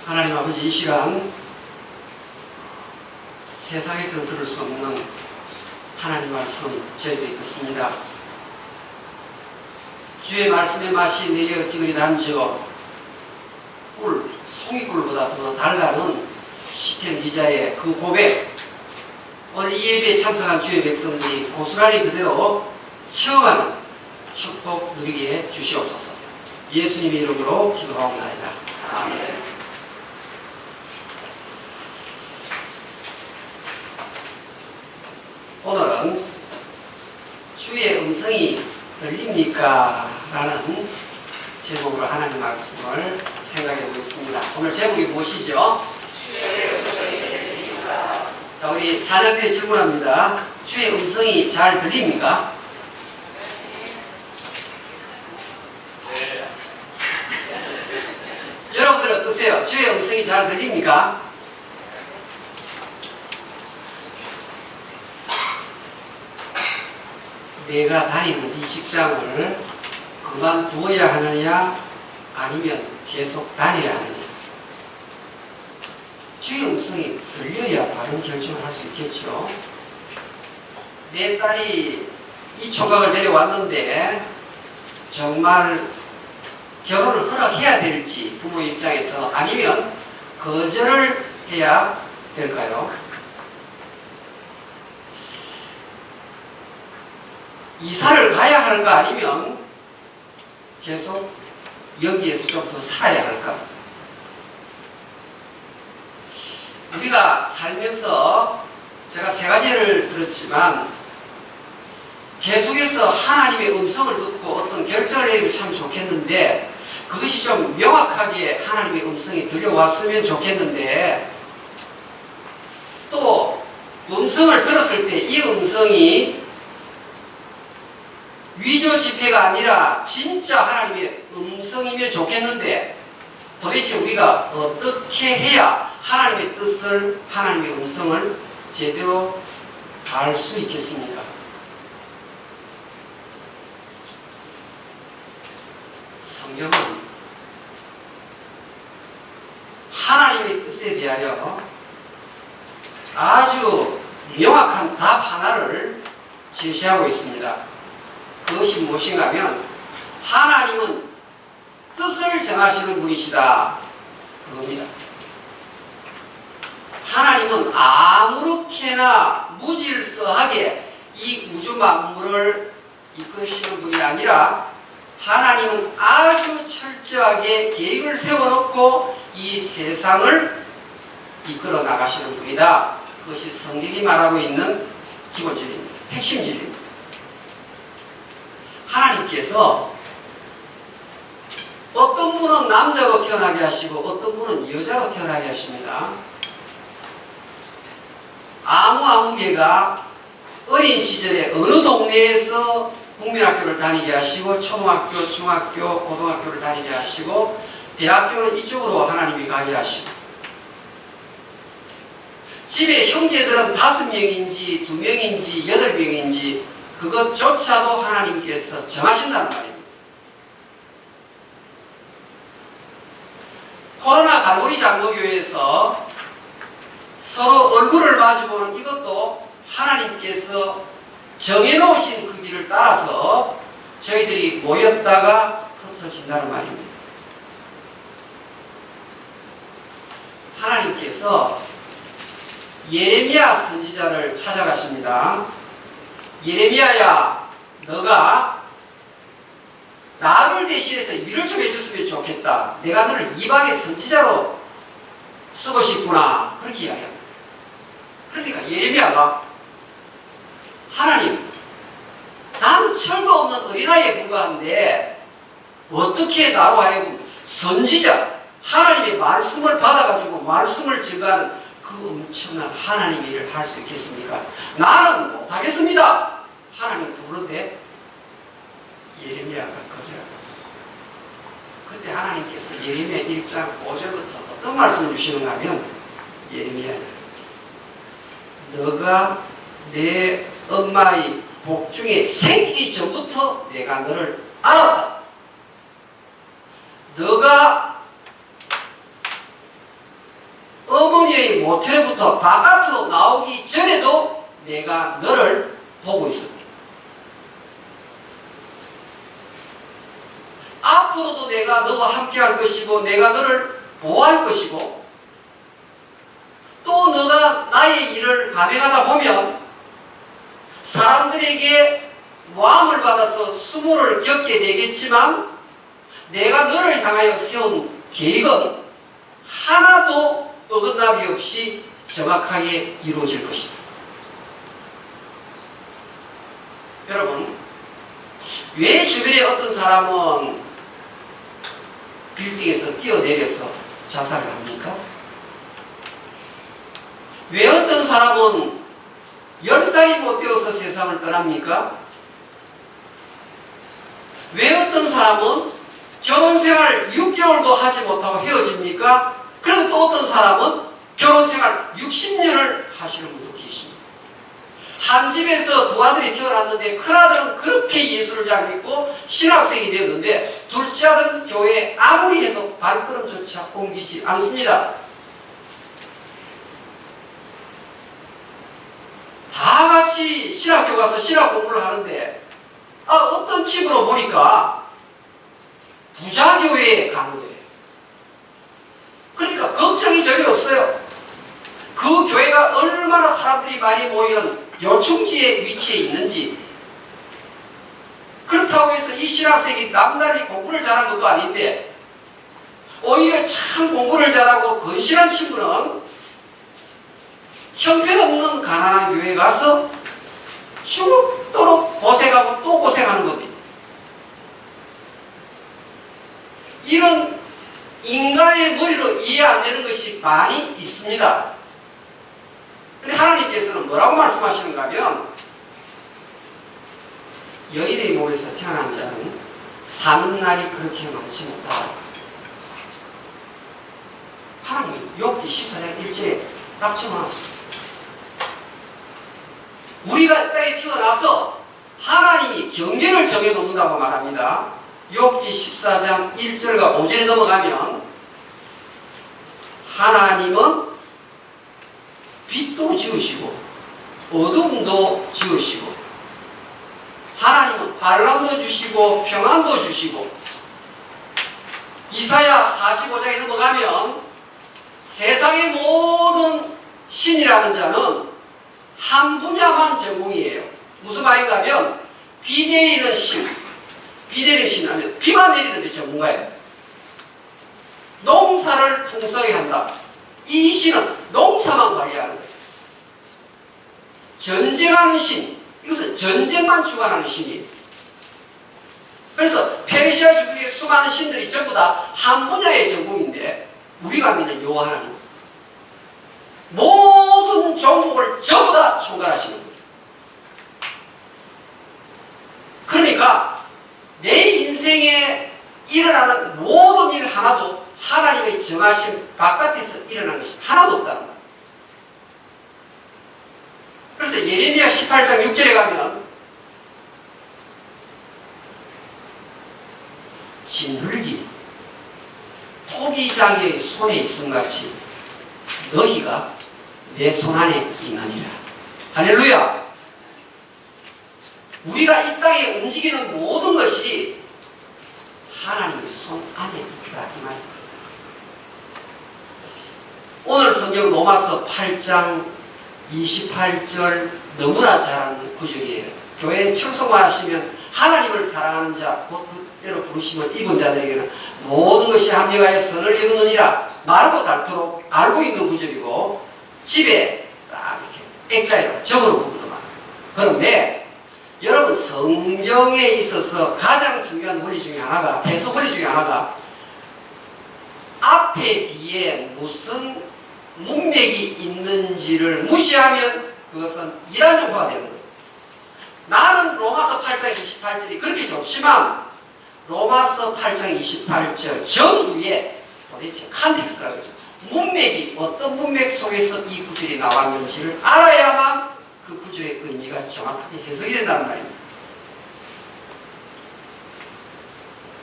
하나님 아버지, 이 시간 세상에서는 들을 수 없는 하나님 말씀 저희들이 듣습니다. 주의 말씀의 맛이 내게 어찌그리 단지요 꿀, 송이꿀보다 더 달다는 시편 기자의 그 고백, 오늘 이 예배에 참석한 주의 백성들이 고스란히 그대로 체험하는 축복 누리게 해 주시옵소서. 예수님의 이름으로 기도하옵나이다. 아멘. 오늘은 주의 음성이 들립니까? 라는 제목으로 하나님 말씀을 생각해 보겠습니다. 오늘 제목이 무엇이죠? 주의 음성이 들립니까? 자, 우리 찬양대에 질문합니다. 주의 음성이 잘 들립니까? 네. 여러분들 어떠세요? 주의 음성이 잘 들립니까? 내가 다니는 이 직장을 그만두어야 하느냐 아니면 계속 다녀야 하느냐. 주의 음성이 들려야 바른 결정을 할 수 있겠죠. 내 딸이 이 총각을 데려왔는데 정말 결혼을 허락해야 될지 부모 입장에서, 아니면 거절을 해야 될까요? 이사를 가야 할까 아니면 계속 여기에서 좀 더 살아야 할까? 우리가 살면서 제가 세 가지를 들었지만 계속해서 하나님의 음성을 듣고 어떤 결정을 내리면 참 좋겠는데, 그것이 좀 명확하게 하나님의 음성이 들려왔으면 좋겠는데, 또 음성을 들었을 때 이 음성이 위조 지폐가 아니라 진짜 하나님의 음성이면 좋겠는데, 도대체 우리가 어떻게 해야 하나님의 뜻을, 하나님의 음성을 제대로 알 수 있겠습니까? 성경은 하나님의 뜻에 대하여 아주 명확한 답 하나를 제시하고 있습니다. 그것이 무엇인가 하면, 하나님은 뜻을 정하시는 분이시다, 그겁니다. 하나님은 아무렇게나 무질서하게 이 우주 만물을 이끄시는 분이 아니라, 하나님은 아주 철저하게 계획을 세워놓고 이 세상을 이끌어 나가시는 분이다. 그것이 성경이 말하고 있는 기본적인 핵심적입니다. 하나님께서 어떤 분은 남자로 태어나게 하시고 어떤 분은 여자로 태어나게 하십니다. 아무 개가 어린 시절에 어느 동네에서 국민학교를 다니게 하시고, 초등학교, 중학교, 고등학교를 다니게 하시고, 대학교는 이쪽으로 하나님이 가게 하시고, 집에 형제들은 5명인지 2명인지 8명인지 그것조차도 하나님께서 정하신다는 말입니다. 코로나 갈보리 장로교회에서 서로 얼굴을 마주보는 이것도 하나님께서 정해놓으신 그 길을 따라서 저희들이 모였다가 흩어진다는 말입니다. 하나님께서 예레미야 선지자를 찾아가십니다. 예레미야야, 너가 나를 대신해서 일을 좀 해줬으면 좋겠다. 내가 너를 이방의 선지자로 쓰고 싶구나. 그렇게 이야기합니다. 그러니까 예레미야가, 하나님, 나는 철거 없는 어린아이에 불과한데 어떻게 나로 하여금 선지자, 하나님의 말씀을 받아가지고 말씀을 증거하는 그 엄청난 하나님의 일을 할 수 있겠습니까? 나는 못하겠습니다. 하나님 부르는데 예레미야가 거절합니다. 그때 하나님께서 예레미야 1장 5절부터 어떤 말씀을 주시는가 하면, 예레미야는 너가 내 엄마의 복중에 생기기 전부터 내가 너를 알았다. 너가 모텔부터 바깥으로 나오기 전에도 내가 너를 보고 있었다. 앞으로도 내가 너와 함께 할 것이고 내가 너를 보호할 것이고 또 너가 나의 일을 감행하다 보면 사람들에게 모함을 받아서 수모를 겪게 되겠지만 내가 너를 향하여 세운 계획은 하나도 어긋남이 없이 정확하게 이루어질 것이다. 여러분, 왜 주변에 어떤 사람은 빌딩에서 뛰어내려서 자살을 합니까? 왜 어떤 사람은 10살이 못 되어서 세상을 떠납니까? 왜 어떤 사람은 결혼생활 6개월도 하지 못하고 헤어집니까? 그런데 또 어떤 사람은 결혼생활 60년을 하시는 분도 계십니다. 한 집에서 두 아들이 태어났는데 큰아들은 그렇게 예수를 잘 믿고 신학생이 되었는데 둘째 아들은 교회에 아무리 해도 발걸음조차 옮기지 않습니다. 다 같이 신학교 가서 신학 공부를 하는데 어떤 집으로 보니까 부자교회에 가는 거예요. 그러니까 걱정이 전혀 없어요. 그 교회가 얼마나 사람들이 많이 모이는 요충지에 위치해 있는지. 그렇다고 해서 이 신학생이 남달리 공부를 잘한 것도 아닌데 오히려 참 공부를 잘하고 건실한 친구는 형편없는 가난한 교회에 가서 죽도록 고생하고 또 고생하는 겁니다. 이런 인간의 머리로 이해 안 되는 것이 많이 있습니다. 그런데 하나님께서는 뭐라고 말씀하시는가 하면 여인의 몸에서 태어난 자는 사는 날이 그렇게 많지 못하다. 하나님이 욥기 14장 1절에 딱 적어놨습니다. 우리가 땅에 태어나서 하나님이 경계를 정해놓는다고 말합니다. 욥기 14장 1절과 5절에 넘어가면 하나님은 빛도 지으시고 어둠도 지으시고 하나님은 환란도 주시고 평안도 주시고 이사야 45장에 넘어가면 세상의 모든 신이라는 자는 한 분야만 전공이에요. 무슨 말인가 하면 비 내리는 신, 비 내리는 신 하면 비만 내리는 데 전문가예요. 농사를 풍성하게 한다. 이 신은 농사만 관리하는 거예요. 전쟁하는 신, 이것은 전쟁만 주관하는 신이에요. 그래서 페르시아 제국의 수많은 신들이 전부 다 한 분야의 전공인데 우리가 믿는 여호와 하나님 모든 종목을 전부 다 총괄하시는 거예요. 그러니까 내 인생에 일어나는 모든 일 하나도 하나님의 정하심 바깥에서 일어난 것이 하나도 없다는 거예요. 그래서 예레미야 18장 6절에 가면 진흙이 토기장의 손에 있음같이 너희가 내 손 안에 있느니라. 할렐루야. 우리가 이 땅에 움직이는 모든 것이 하나님의 손 안에 있다 이 말입니다. 오늘 성경 로마서 8장 28절 너무나 잘 아는 구절이에요. 교회에 출석만 하시면 하나님을 사랑하는 자 곧 그대로 부르심을 입은 자들에게는 모든 것이 합력하여 선을 이루느니라. 마르고 닳도록 알고 있는 구절이고 집에 딱 이렇게 액자에다 적어놓은 것만. 그런데 여러분 성경에 있어서 가장 중요한 원리 중에 하나가 해석 원리 중에 하나가 앞에 뒤에 무슨 문맥이 있는지를 무시하면 그것은 이단용파가 되는 거예요. 나는 로마서 8장 28절이 그렇게 좋지만 로마서 8장 28절 전후에 도대체 컨텍스트라고 그러죠. 문맥이 어떤 문맥 속에서 이 구절이 나왔는지를 알아야만 그 구절의 의미가 정확하게 해석이 된다는 말입니다.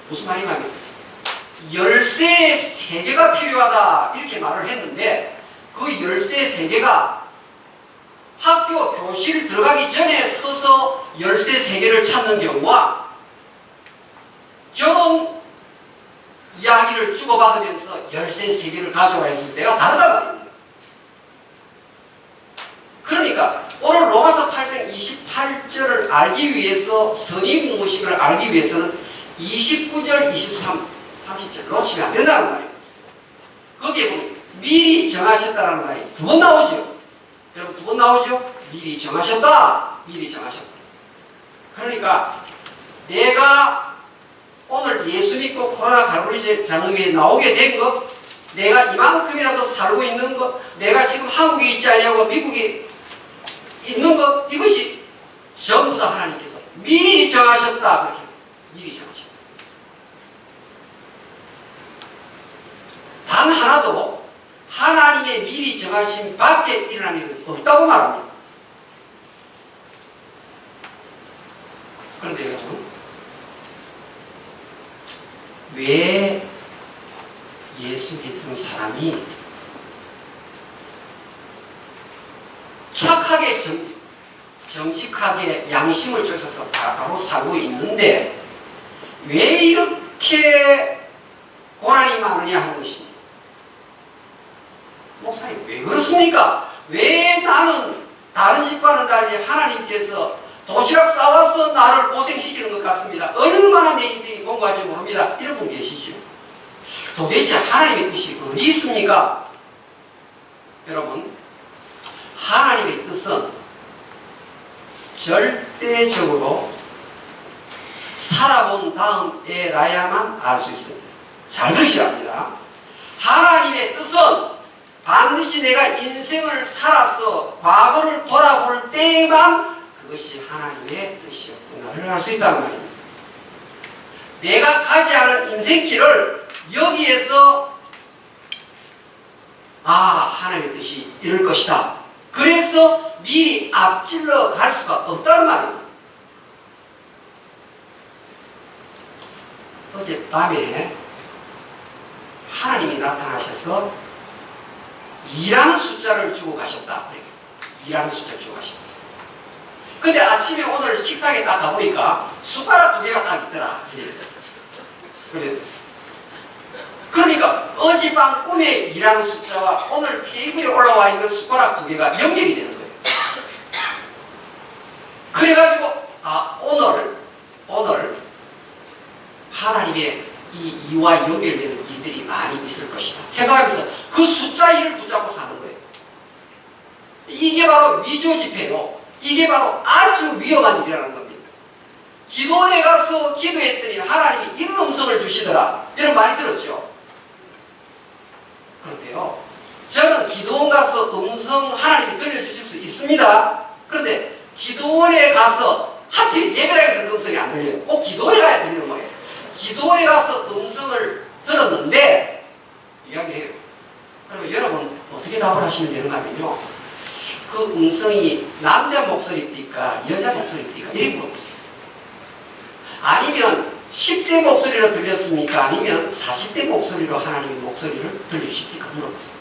무슨 말이냐면 열쇠의 3개가 필요하다 이렇게 말을 했는데 그 열쇠 3개가 학교 교실 들어가기 전에 서서 열쇠 3개를 찾는 경우와 결혼 이야기를 주고받으면서 열쇠 3개를 가져와 있을 때가 다르단 말입니다. 그러니까 오늘 로마서 8장 28절을 알기 위해서 선이 무엇임을 알기 위해서는 29절, 23, 30절 놓치면 안 된다는 말이에요. 거기에 보면 미리 정하셨다는 말이 2번 나오죠. 여러분 2번 나오죠? 미리 정하셨다. 미리 정하셨다. 그러니까 내가 오늘 예수 믿고 코로나 갈보리 장로교회에 나오게 된 것, 내가 이만큼이라도 살고 있는 것, 내가 지금 한국에 있지 않냐고 미국에 있는 것, 이것이 전부 다 하나님께서 미리 정하셨다. 그렇게 미리 정하셨다. 단 하나도 하나님의 미리 정하신 밖에 일어난 일은 없다고 말합니다. 그런데 여러분, 왜 예수 믿는 사람이 착하게 정직하게 양심을 쫓아서 바로 살고 있는데 왜 이렇게 고난이 많으냐 하는 것입니다. 목사님 왜 그렇습니까? 왜 나는 다른 집과는 달리 하나님께서 도시락 싸와서 나를 고생시키는 것 같습니다. 얼마나 내 인생이 공부할지 모릅니다. 이런 분 계시죠? 도대체 하나님의 뜻이 어디 있습니까? 여러분, 하나님의 뜻은 절대적으로 살아본 다음에라야만 알 수 있습니다. 잘 들으셔야 합니다. 하나님의 뜻은 반드시 내가 인생을 살아서 과거를 돌아볼 때에만 그것이 하나님의 뜻이었구나를 알 수 있다는 말입니다. 내가 가지 않은 인생길을 여기에서 하나님의 뜻이 이럴 것이다. 그래서 미리 앞질러 갈 수가 없다는 말입니다. 어젯밤에 하나님이 나타나셔서 2라는 숫자를 주고 가셨다. 2라는 숫자를 주고 가셨다. 근데 아침에 오늘 식탁에 딱 가보니까 숟가락 2개가 딱 있더라. 그러니까 어젯밤 꿈에 2라는 숫자와 오늘 테이블에 올라와 있는 숟가락 2개가 연결이 되는 거예요. 그래가지고 오늘 하나님의 이 이와 연결되는 일들이 많이 있을 것이다 생각하면서 그 숫자 2를 붙잡고 사는 거예요. 이게 바로 위조 지폐요. 이게 바로 아주 위험한 일이라는 겁니다. 기도원에 가서 기도했더니 하나님이 이런 음성을 주시더라. 이런 말이 들었죠. 그런데요, 저는 기도원 가서 음성 하나님이 들려주실 수 있습니다. 그런데 기도원에 가서 하필 예배당에서 그 음성이 안 들려요. 꼭 기도원에 가야 들리는 거예요. 기도원에 가서 음성을 들었는데 이야기를 해요. 그러면 여러분 어떻게 답을 하시면 되는가 하면요, 그 음성이 남자 목소리입니까? 여자 목소리입니까? 이렇게 물어보세요. 아니면 10대 목소리로 들렸습니까? 아니면 40대 목소리로 하나님의 목소리를 들리십니까? 물어보세요.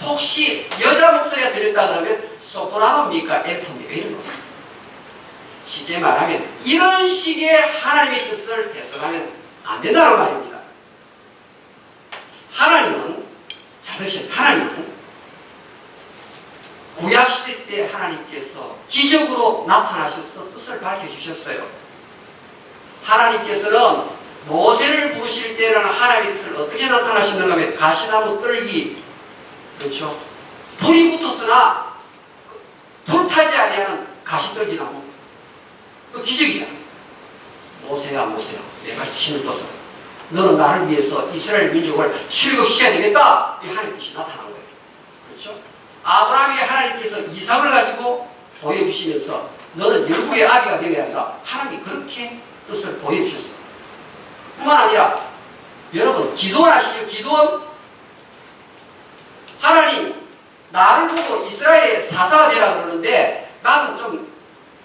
혹시 여자 목소리가 들렸다 그러면 소프라노입니까? 엘토입니까? 이런 거예요. 쉽게 말하면 이런 식의 하나님의 뜻을 해석하면 안 된다는 말입니다. 하나님은, 잘 들으세요. 하나님은 구약시대 때 하나님께서 기적으로 나타나셔서 뜻을 밝혀주셨어요. 하나님께서는 모세를 부르실 때는 하나님의 뜻을 어떻게 나타나시는가 하면 가시나무 뜰기, 그렇죠? 불이 붙었으나 불타지 아니하는 가시떨기나무, 그 기적이잖아. 모세야 내가 힘을 뻗어 너는 나를 위해서 이스라엘 민족을 출애굽시켜야 되겠다. 이 하나님의 뜻이 나타난 거예요. 그렇죠? 아브라함에게 하나님께서 이삭을 가지고 보여주시면서 너는 열국의 아비가 되어야 한다. 하나님이 그렇게 뜻을 보여주셨어요. 뿐만 아니라 여러분 기도원 아시죠? 기도원? 하나님 나를 보고 이스라엘의 사사가 되라 그러는데 나는 좀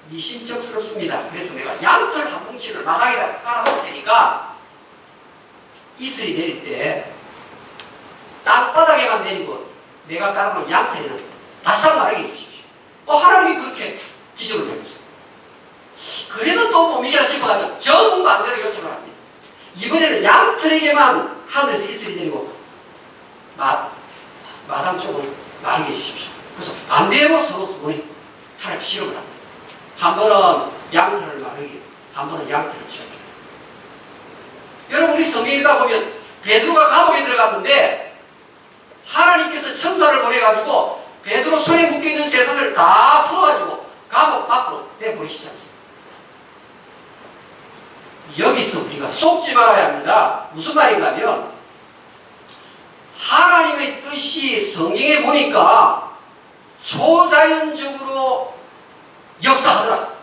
미심쩍스럽습니다. 그래서 내가 양털 한 뭉치를 마당에다 깔아놓을 테니까 이슬이 내릴 때 땅바닥에만 내리고 내가 깔아놓은 양털에는 바싹 마르게 해주십시오. 하나님이 그렇게 기적을 해주세요. 그래도 또 못 믿겠다 싶어가지고 정반대로 요청을 합니다. 이번에는 양털에게만 하늘에서 이슬이 내리고 마당 쪽을 마르게 해주십시오. 그래서 반대로 서로 두 분이 하나님 실험을 합니다. 한 번은 양털을 마르게, 한 번은 양털을 지우게. 여러분, 우리 성경 읽다 보면 베드로가 감옥에 들어갔는데 하나님께서 천사를 보내가지고 베드로 손에 묶여있는 쇠사슬을 다 풀어가지고 감옥 밖으로 내보내시지 않습니다. 여기서 우리가 속지 말아야 합니다. 무슨 말인가 하면 하나님의 뜻이 성경에 보니까 초자연적으로 역사하더라.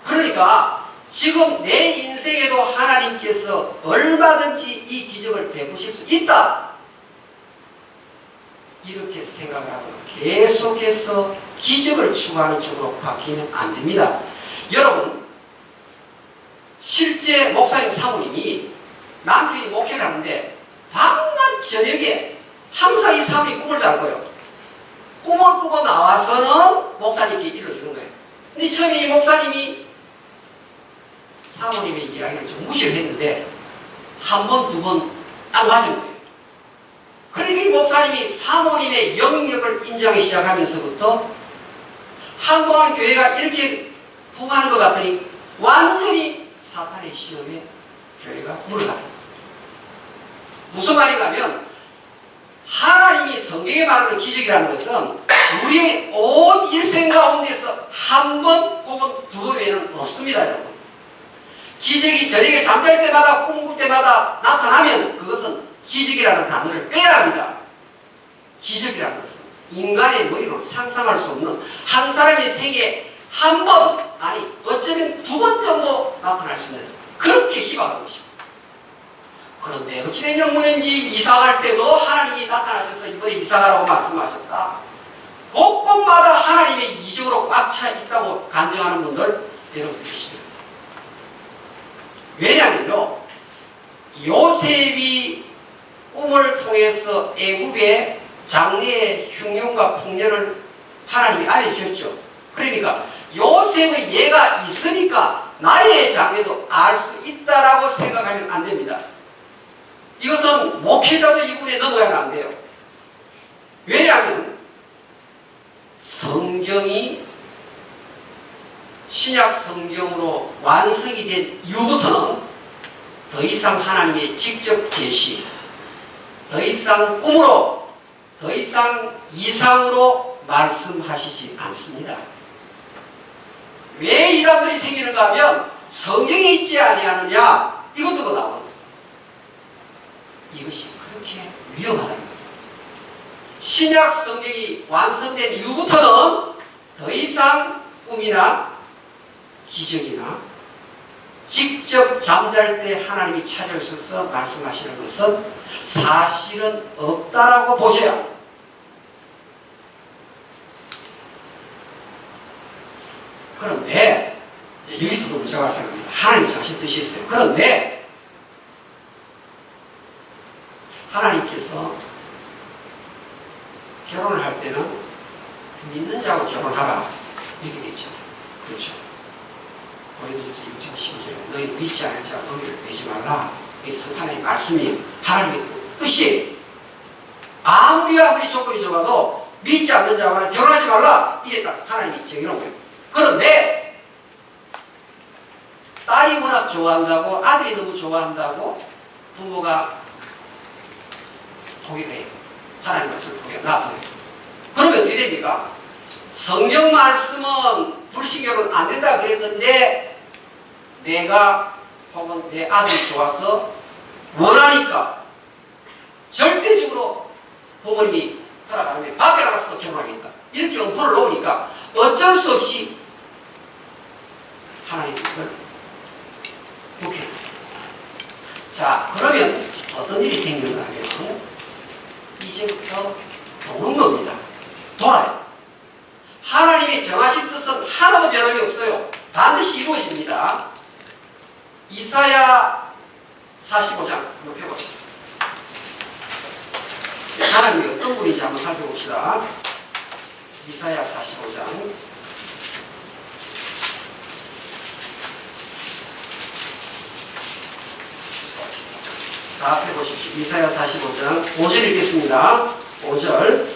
그러니까 지금 내 인생에도 하나님께서 얼마든지 이 기적을 베푸실 수 있다. 이렇게 생각을 하고 계속해서 기적을 추구하는 쪽으로 바뀌면 안 됩니다. 여러분, 실제 목사님 사모님이 남편이 목회를 하는데 밤낮 저녁에 항상 이 사모님이 꿈을 잘 거예요. 꿈을 꾸고 나와서는 목사님께 일러주는 거예요. 근데 처음에 이 목사님이 사모님의 이야기를 좀 무시를 했는데 한 번, 두 번 딱 맞은 거예요. 그러니까 이 목사님이 사모님의 영역을 인정하기 시작하면서부터 한동안 교회가 이렇게 풍하는 것 같더니 완전히 사탄의 시험에 교회가 물러가는 거예요. 무슨 말인가 하면 하나님이 성경에 말하는 기적이라는 것은 우리의 온 일생 가운데서 한 번 혹은 두 번 외에는 없습니다, 여러분. 기적이 저녁에 잠잘 때마다 꿈 꿀 때마다 나타나면 그것은 기적이라는 단어를 빼야 합니다. 기적이라는 것은 인간의 머리로 상상할 수 없는 한 사람의 생애에 한 번, 아니 어쩌면 두 번 정도 나타날 수 있는 그렇게 희박한 것입니다. 그런데 어찌된 영문인지 이사갈 때도 하나님이 나타나셔서 이번에 이사가라고 말씀하셨다. 곳곳마다 하나님의 이적으로 꽉 차 있다고 간증하는 분들 여러분 계십니다. 왜냐하면요, 요셉이 꿈을 통해서 애굽의 장래의 흉년과 풍년을 하나님이 알려주셨죠. 그러니까 요셉의 예가 있으니까 나의 장래도 알 수 있다라고 생각하면 안 됩니다. 이것은 목회자도 이분에 넘어가면 안 돼요. 왜냐하면 성경이 신약 성경으로 완성이 된 이후부터는 더 이상 하나님의 직접 계시, 더 이상 꿈으로, 더 이상 이상으로 말씀하시지 않습니다. 왜 이란들이 생기는가 하면 성경에 있지 아니하느냐, 이것도 나옵니다. 이것이 그렇게 위험하다는 거예요. 신약 성경이 완성된 이후부터는 더 이상 꿈이나 기적이나 직접 잠잘 때 하나님이 찾아오셔서 말씀하시는 것은 사실은 없다라고 보셔야 합니다. 그런데 여기서도 문제가 발생합니다. 하나님이 자신 뜻이 있어요. 그런데 하나님께서 결혼을 할 때는 믿는 자하고 결혼하라 이렇게 되어 있잖아요. 그렇죠. 고린도전서 6장 12절에 너희 믿지 않은 자와 거기를 내지 말라. 이 하나님의 말씀이 하나님의 뜻이 아무리 조건이 좋아도 믿지 않는 자와는 결혼하지 말라. 이게 딱 하나님이 정해놓은 거예요. 그런데 딸이 워낙 좋아한다고, 아들이 너무 좋아한다고 부모가 포기를 해요. 하나님 말씀을 포기한다. 그러면 어떻게 됩니까? 성경 말씀은 불신결혼 안 된다 그랬는데 내가 혹은 내 아들이 좋아서 원하니까 절대적으로 부모님이 허락하면 밖에 나가서도 결혼하겠다. 이렇게 엄포를 놓으니까 어쩔 수 없이 하나님의 뜻을 묵혀요. 자, 그러면 어떤 일이 생기는가 하면 이제부터 도는 겁니다. 돌아요. 하나님의 정하신 뜻은 하나도 변함이 없어요. 반드시 이루어집니다. 이사야 45장 한번 펴보시죠. 하나님이 어떤 분인지 한번 살펴봅시다. 이사야 45장. 다 앞에 보십시오. 이사야 45장 5절 읽겠습니다. 5절.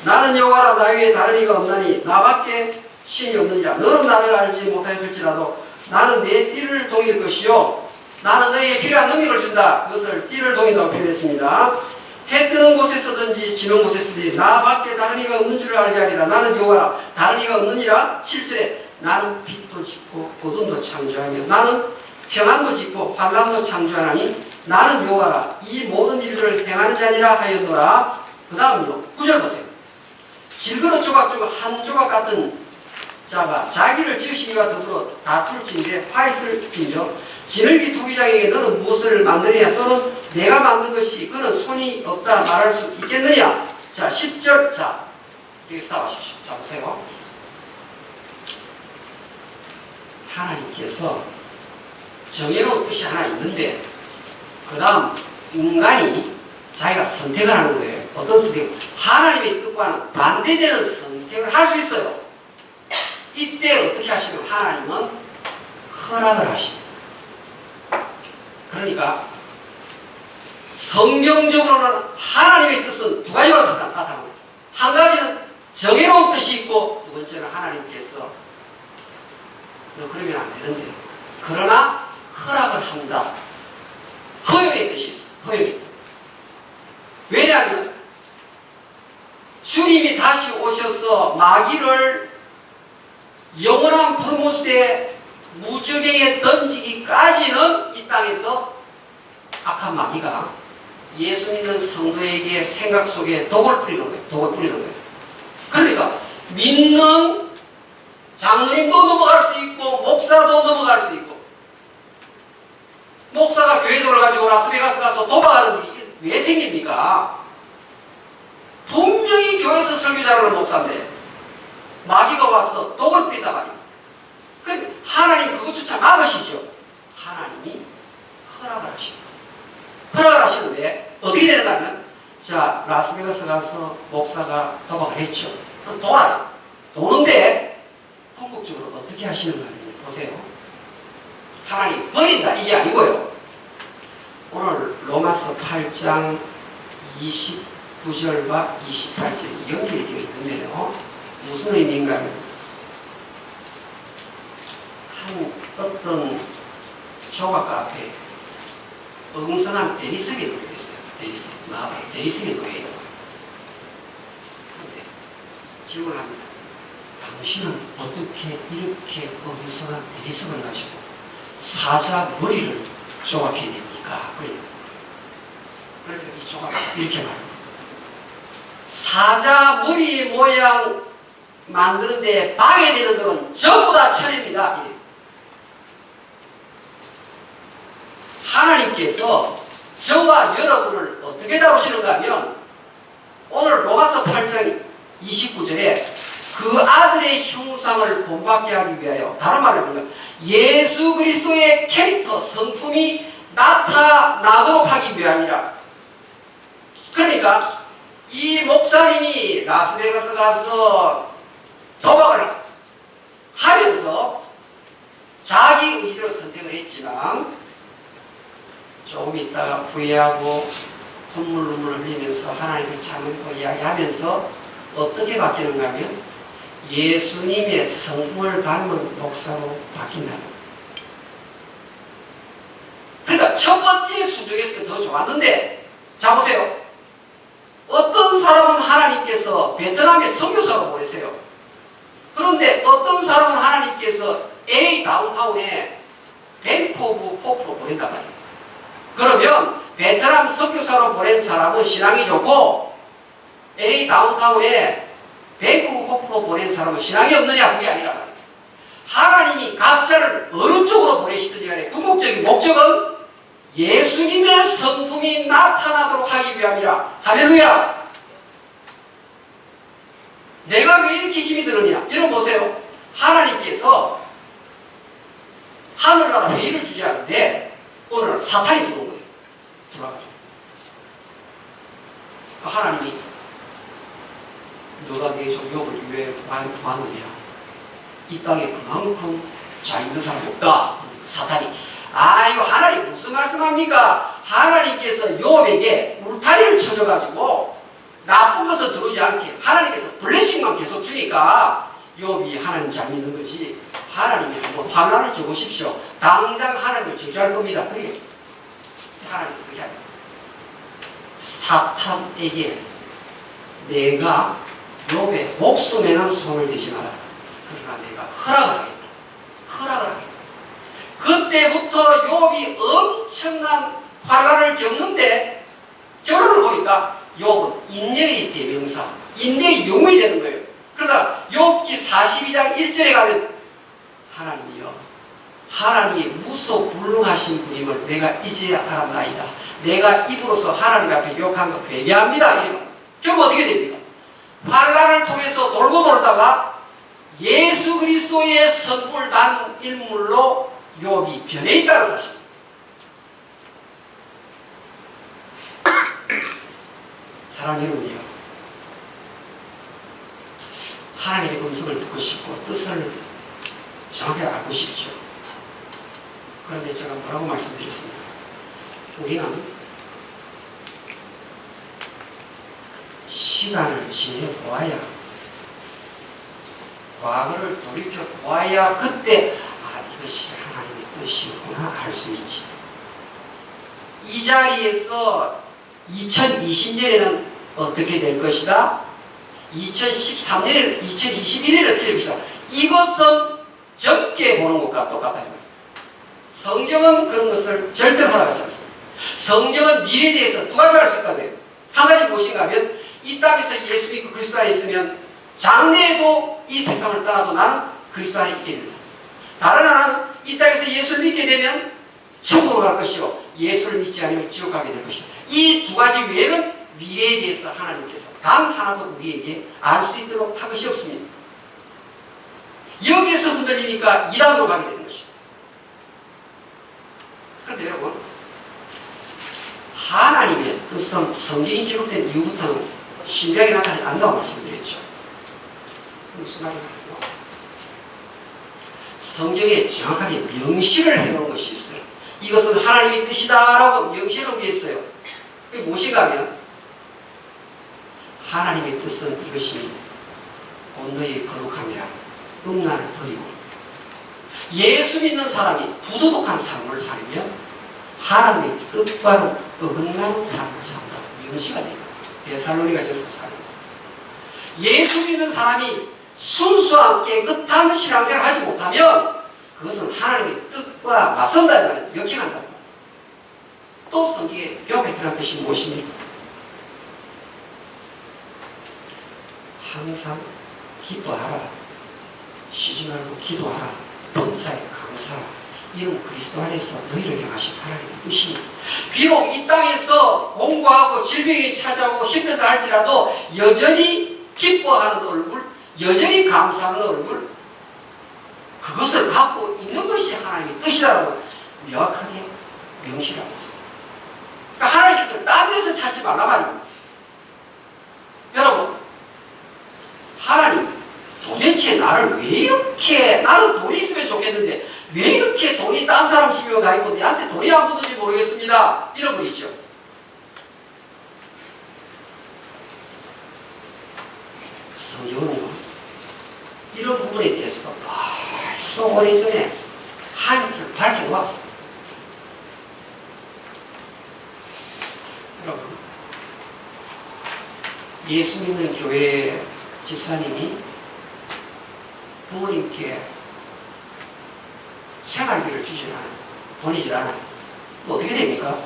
나는 여호와라, 나 위에 다른 이가 없나니 나밖에 신이 없느니라. 너는 나를 알지 못하였을지라도 나는 내 띠를 동일 것이요 나는 너희에게 필요한 능력을 준다. 그것을 띠를 동인다고 표현했습니다. 해 뜨는 곳에서든지 지는 곳에서든지 나밖에 다른 이가 없는 줄을 알게 하리라. 나는 여호와라, 다른 이가 없느니라. 7절에 나는 빛도 짓고 어둠도 창조하며 나는 평안도 짓고 환란도 창조하나니 나는 여호와라, 이 모든 일들을 행하는 자니라 하였노라. 그 다음요 9절 보세요. 질그릇 조각 중 한 조각 같은 자가 자기를 지으시기와 더불어 다툴진데 화잇을 빈죠. 지늘기 토기장에게 너는 무엇을 만드느냐, 또는 내가 만든 것이 그는 손이 없다 말할 수 있겠느냐. 자 10절. 자 여기서 다 하십시오. 자 보세요. 하나님께서 정해놓은 뜻이 하나 있는데 그 다음 인간이 자기가 선택을 하는 거예요. 어떤 선택? 하나님의 뜻과는 반대되는 선택을 할 수 있어요. 이때 어떻게 하시면 하나님은 허락을 하십니다. 그러니까 성경적으로는 하나님의 뜻은 두 가지로 나타납니다. 한 가지는 정해놓은 뜻이 있고 두 번째는 하나님께서 너 그러면 안 되는데 그러나 허락을 한다. 허용의 뜻이 있어. 허용의 뜻. 왜냐하면 주님이 다시 오셔서 마귀를 영원한 불못에 무적에게 던지기까지는 이 땅에서 악한 마귀가 예수 믿는 성도에게 생각 속에 독을 뿌리는 거예요. 독을 뿌리는 거예요. 그러니까 믿는 장로님도 넘어갈 수 있고 목사도 넘어갈 수 있고, 목사가 교회돈을 가지고 라스베가스 가서 도박하는 일이 왜 생깁니까? 분명히 교회에서 설교자를 하는 목사인데 마귀가 와서 독을 뿌린다 말이에요. 그럼 하나님 그것조차 막으시죠. 하나님이 허락을 하십니다. 허락을 하시는데 어떻게 되는가 하면, 자 라스베가스 가서 목사가 도박을 했죠. 그럼 돌아요. 도는데 궁극적으로 어떻게 하시는가 하면 보세요. 하나님 버린다 이게 아니고요. 오늘 로마서 8장 29절과 28절이 연결이 되어 있던데요. 무슨 의미인가 하면, 한 어떤 조각가 앞에 엉성한 대리석이 놓여 있어요. 대리석, 마블 대리석이 놓여 있는 거예요. 그런데 질문합니다. 당신은 어떻게 이렇게 엉성한 대리석을 가지고 사자 머리를 조각해냅니까? 그러니까 이 조각가 이렇게 말합니다. 사자 머리 모양 만드는데 방해되는 것은 전부 다 천입니다. 하나님께서 저와 여러분을 어떻게 다루시는가 하면, 오늘 로마서 8장 29절에 그 아들의 형상을 본받게 하기 위하여, 다른 말로 하면 예수 그리스도의 캐릭터 성품이 나타나도록 하기 위함이라. 그러니까 이 목사님이 라스베가스 가서 도박을 하면서 자기 의지로 선택을 했지만 조금 있다가 후회하고 콧물 눈물을 흘리면서 하나님의 참을 또 이야기하면서 어떻게 바뀌는가 하면 예수님의 성품을 닮은 목사로 바뀐다. 그러니까 첫 번째 순종에서 더 좋았는데, 자 보세요. 어떤 사람은 하나님께서 베트남에 선교사로 보내세요. 그런데 어떤 사람은 하나님께서 LA 다운타운에 뱅크 오브 호프로 보낸단 말이에요. 그러면 베트남 선교사로 보낸 사람은 신앙이 좋고 LA 다운타운에 뱅크 오브 호프로 보낸 사람은 신앙이 없느냐? 그게 아니라 말이에요. 하나님이 각자를 어느 쪽으로 보내시든지 간에 궁극적인 목적은 예수님의 성품이 나타나도록 하기 위함이라. 할렐루야! 내가 왜 이렇게 힘이 드느냐? 여러분 보세요. 하나님께서 하늘나라 회의를 주지 않는데 어느 날 사탄이 들어온 거예요. 들어와가지고 하나님이 너가 내 종 욥을 왜 봤느냐? 이 땅에 그만큼 잘 있는 사람이 없다. 사탄이 아이고 하나님 무슨 말씀합니까? 하나님께서 욥에게 울타리를 쳐줘가지고 나쁜 것은 들어오지 않게 하나님께서 블레싱만 계속 주니까 욥이 하나님 잘 믿는 거지. 하나님이 한번 환난을 줘보십시오. 당장 하나님을 저주할 겁니다. 그게 하나님께서 그냥 사탄에게 내가 욥의 목숨에는 손을 대지 마라. 그러나 내가 허락을 하겠다. 허락을 하겠다. 그때부터 욥이 엄청난 환난을 겪는데 결론을 보니까 욥은 인내의 대명사, 인내의 용이 되는 거예요. 그러다 욥기 42장 1절에 가면 하나님이여, 하나님이 무소불능하신 분임을 내가 이제야 알았나이다. 내가 입으로서 하나님 앞에 욕한 거 회개합니다. 이러면 결국 어떻게 됩니까? 환난을 통해서 돌고 돌다가 예수 그리스도의 성품을 닮은 인물로 욥이 변해 있다는 사실. 사랑하는 여러분이요, 하나님의 음성을 듣고 싶고 뜻을 정확하게 알고 싶죠. 그런데 제가 뭐라고 말씀드렸습니까? 우리는 시간을 지내보아야, 과거를 돌이켜보아야 그때 이것이 하나님의 뜻이구나 알 수 있지. 이 자리에서 2020년에는 어떻게 될 것이다? 2013년에는 2021년에는 어떻게 될 것이다? 이것은 적게 보는 것과 똑같아요. 성경은 그런 것을 절대로 허락하지 않습니다. 성경은 미래에 대해서 두 가지를 할 수 있다고 해요. 한 가지 무엇인가 하면 이 땅에서 예수 믿고 그리스도 안에 있으면 장래에도 이 세상을 떠나도 나는 그리스도 안에 있게 된다. 다른 하나는 이 땅에서 예수를 믿게 되면 천국으로 갈 것이요, 예수를 믿지 않으면 지옥 가게 될 것이다. 이 두 가지 외에는 미래에 대해서 하나님께서 단 하나도 우리에게 알 수 있도록 한 것이 없습니다. 여기에서 흔들리니까 이단으로 가게 되는 것이죠. 그런데 여러분, 하나님의 뜻은 성경이 기록된 이후부터는 신비하게 나타나지 않는다고 말씀드렸죠. 무슨 말인가요? 성경에 정확하게 명시를 해놓은 것이 있어요. 이것은 하나님의 뜻이다라고 명시를 놓은 게 있어요. 그게 무엇인가 하면 하나님의 뜻은 이것이 곧 너희의 거룩함이라 음란을 버리고 예수 믿는 사람이 부도덕한 삶을 살면 하나님의 뜻과는 어긋나는 삶을 산다고 명시가 됩니다. 데살로니가전서 4장에서 예수 믿는 사람이 순수한 깨끗한 신앙생활을 하지 못하면 그것은 하나님의 뜻과 맞선다는 말을 역행한다고. 또 성경에 욥에 들어간 뜻이 무엇입니까? 항상 기뻐하라, 쉬지 말고 기도하라, 범사에 감사하라. 이런 그리스도 안에서 너희를 향하신 하나님의 뜻이, 비록 이 땅에서 공부하고 질병이 찾아오고 힘들다 할지라도 여전히 기뻐하는 얼굴, 여전히 감사하는 얼굴, 그것을 갖고 있는 것이 하나님의 뜻이라고 명확하게 명시하고 있습니다. 그러니까 하나님께서 딴 데서 찾지 말라 말입니다. 여러분, 하나님 도대체 나를 왜 이렇게, 나는 돈이 있으면 좋겠는데 왜 이렇게 돈이 딴 사람 집에 가 있고 내한테 돈이 안 붙는지 모르겠습니다. 이런 분 있죠. 성경은요, 이런 부분에 대해서도 벌써 오래전에 하나님께서 밝혀놓았어요. 여러분, 예수 믿는 교회 집사님이 부모님께 생활비를 주질 않아요. 보내질 않아요. 어떻게 됩니까?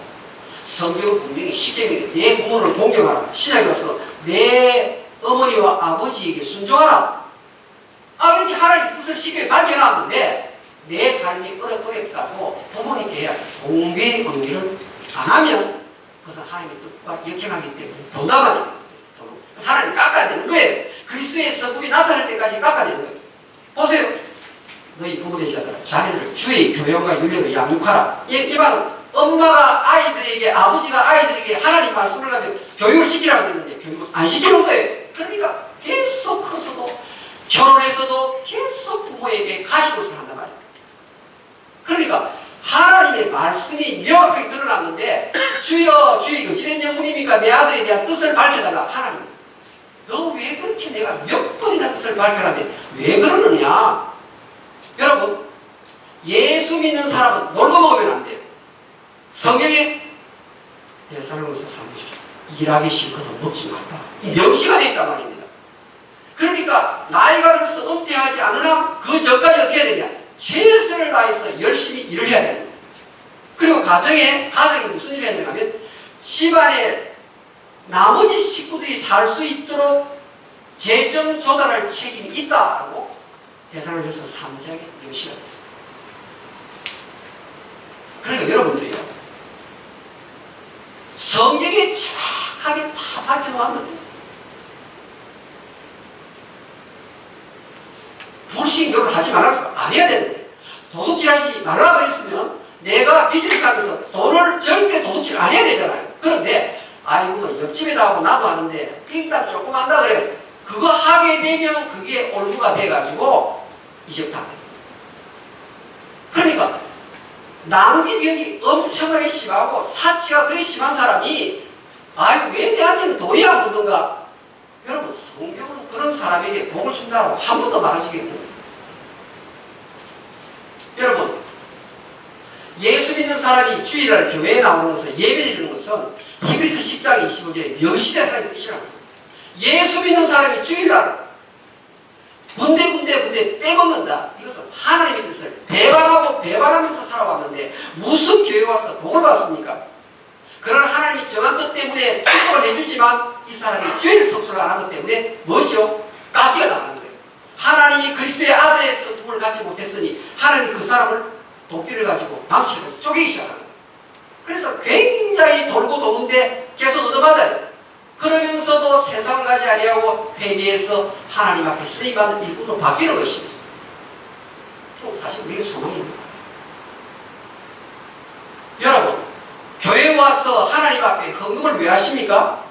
성경은 분명히 십계명에 내 부모를 공경하라. 신약에 와서 내 어머니와 아버지에게 순종하라. 이렇게 하나님의 뜻을 쉽게 밝혀놨는데 내 삶이 어렵다고 부모님께 공개의 관계를 안 하면 그것은 하나님의 뜻과 역행하기 때문에 부담하게 됩니다. 그래서 하나님 깎아야 되는 거예요. 그리스도의 성품이 나타날 때까지 깎아야 되는 거예요. 보세요. 너희 부모된 자들아, 자녀들을 주의 교양과 윤례로 양육하라. 이 말은 엄마가 아이들에게, 아버지가 아이들에게 하나님 말씀을 가지고 교육을 시키라고 그랬는데 교육을 안 시키는 거예요. 그러니까 계속 커서도 결혼해서도 계속 부모에게 가시것을 한단 말이에요. 그러니까 하나님의 말씀이 명확하게 드러났는데 주여 주여 어찌된 영문입니까? 내 아들에 대한 뜻을 밝혀달라. 하나님 너 왜 그렇게 내가 몇 번이나 뜻을 밝혀놨는데 왜 그러느냐. 여러분 예수 믿는 사람은 놀고 먹으면 안 돼요. 성경에 데살로니가서 3장 일하기 싫거든 먹지 말라 명시가 되어 있단 말입니다. 그러니까 나이가 들어서 은퇴하지 않으나 그 전까지 어떻게 해야 되냐. 최선을 다해서 열심히 일을 해야 됩니다. 그리고 가정이 무슨 일을 해야 되냐 하면 집안에 나머지 식구들이 살 수 있도록 재정 조달할 책임이 있다고 데살로니가서 3장에 명시가 되어 있습니다. 그러니까 여러분들이요 성경에 정확하게 다 밝혀놓았는데 불신교를 하지 말라서 안 해야 되는데 도둑질하지 말라고 했으면 내가 비즈니스 하면서 돈을 절대 도둑질 안 해야 되잖아요. 그런데 아이고 뭐 옆집에다 하고 나도 하는데 삥땅 조금 한다 그래. 그거 하게 되면 그게 올무가 돼가지고 이제부터 안 됩니다. 그러니까 낭비병이 엄청나게 심하고 사치가 그리 심한 사람이 아이고 왜 내한테는 돈이 안 붙는가. 여러분 성경은 그런 사람에게 복을 준다고 한 번도 말해주겠군요. 여러분 예수 믿는 사람이 주일날 교회에 나오는 것은 예배드리는 것은 히브리서 10장 25절에 명시되다는 뜻이라고. 예수 믿는 사람이 주일날 군데 빼먹는다. 이것은 하나님의 뜻을 배반하고 배반하면서 살아왔는데 무슨 교회 와서 복을 받습니까? 그런 하나님이 정한 뜻 때문에 축복을 해주지만 이 사람이 주일 성수를 안 한 것 때문에 뭐죠? 깎여 나가는 거예요. 하나님이 그리스도의 아들의 성품을 갖지 못했으니 하나님이 그 사람을 도끼를 가지고 망치를 가지고 쪼개기 시작하는 거예요. 그래서 굉장히 돌고 도는데 계속 얻어맞아요. 그러면서도 세상을 가지 아니하고 회개해서 하나님 앞에 쓰임받는 일꾼으로 바뀌는 것입니다. 사실 우리에게 소망이 있는 거예요. 여러분 교회에 와서 하나님 앞에 헌금을 왜 하십니까?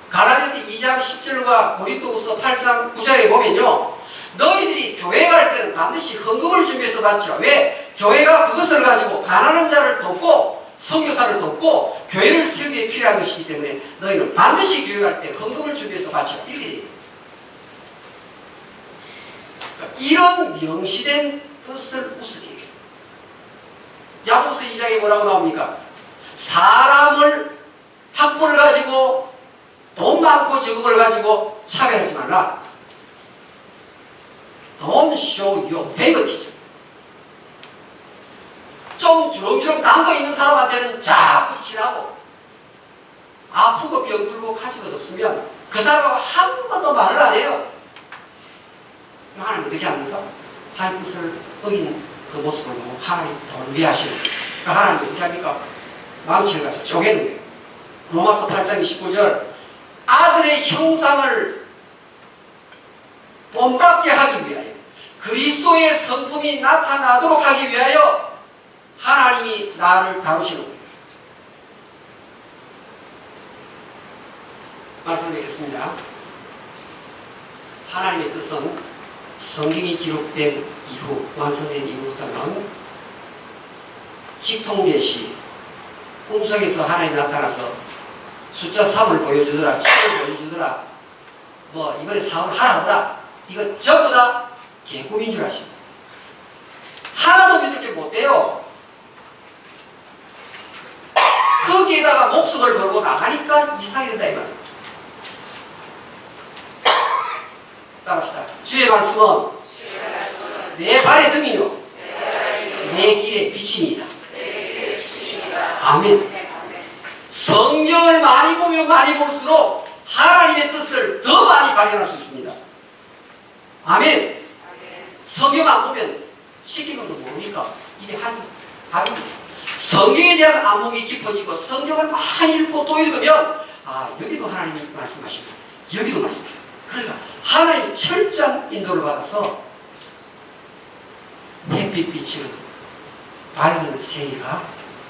갈라디아서 2장 10절과 고린도후서 8장 9절에 보면요 너희들이 교회 갈 때는 반드시 헌금을 준비해서 받지라. 왜? 교회가 그것을 가지고 가난한 자를 돕고 선교사를 돕고 교회를 세우기에 필요한 것이기 때문에 너희는 반드시 교회 갈 때 헌금을 준비해서 바치라. 이렇게 됩니다. 이런 명시된 뜻을 우스게 야고보서 2장에 뭐라고 나옵니까? 사람을 학벌을 가지고 돈 많고 적음을 가지고 차별하지 말라. Don't show your favoritism. 좀 주렁주렁 담고 있는 사람한테는 자꾸 치라고 아프고 병들고 가진 것 없으면 그 사람하고 한 번도 말을 안 해요. 하나님 어떻게 합니까? 하나님 뜻을 어긴 그 모습을 보고 하나님 돌리하시는 거예요. 그러니까 하나님 어떻게 합니까? 망치를 가지고 쪼개는 거예요. 로마서 8장 29절 아들의 형상을 본받게 하기 위하여 그리스도의 성품이 나타나도록 하기 위하여 하나님이 나를 다루시는 거예요. 말씀을 드리겠습니다. 하나님의 뜻은 성경이 기록된 이후 완성된 이후부터는 직통계시 꿈속에서 하나님이 나타나서 숫자 3을 보여주더라 7을 보여주더라 뭐 이번에 사업을 하라 하더라 이거 전부 다 개꿈인 줄 아십니다. 하나도 믿을 게 못 돼요. 거기에다가 목숨을 걸고 나가니까 이상이 된다 이 말이에요. 따라합시다. 주의 말씀은 내 발의 등이요 내 길의 빛입니다. 아멘. 성경을 많이 보면 많이 볼수록 하나님의 뜻을 더 많이 발견할 수 있습니다. 아멘. 성경 안 보면 시키면도 모르니까 이게 한입니다. 성경에 대한 안목이 깊어지고 성경을 많이 읽고 또 읽으면 아 여기도 하나님이 말씀하시고 여기도 말씀하시고 그러니까 하나님이 철저한 인도를 받아서 햇빛 비치는 밝은 세계가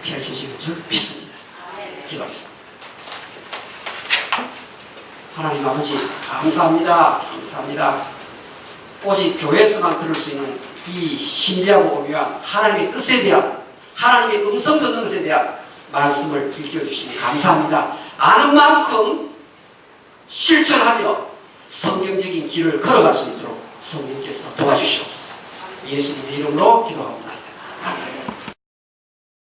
펼쳐지는 줄 믿습니다. 기도하겠습니다. 하나님 아버지 감사합니다. 감사합니다. 오직 교회에서만 들을 수 있는 이 신비하고 오묘한 하나님의 뜻에 대한, 하나님의 음성 듣는 것에 대한 말씀을 일깨워주시니 감사합니다. 아는 만큼 실천하며 성경적인 길을 걸어갈 수 있도록 성령께서 도와주시옵소서. 예수님의 이름으로 기도합니다.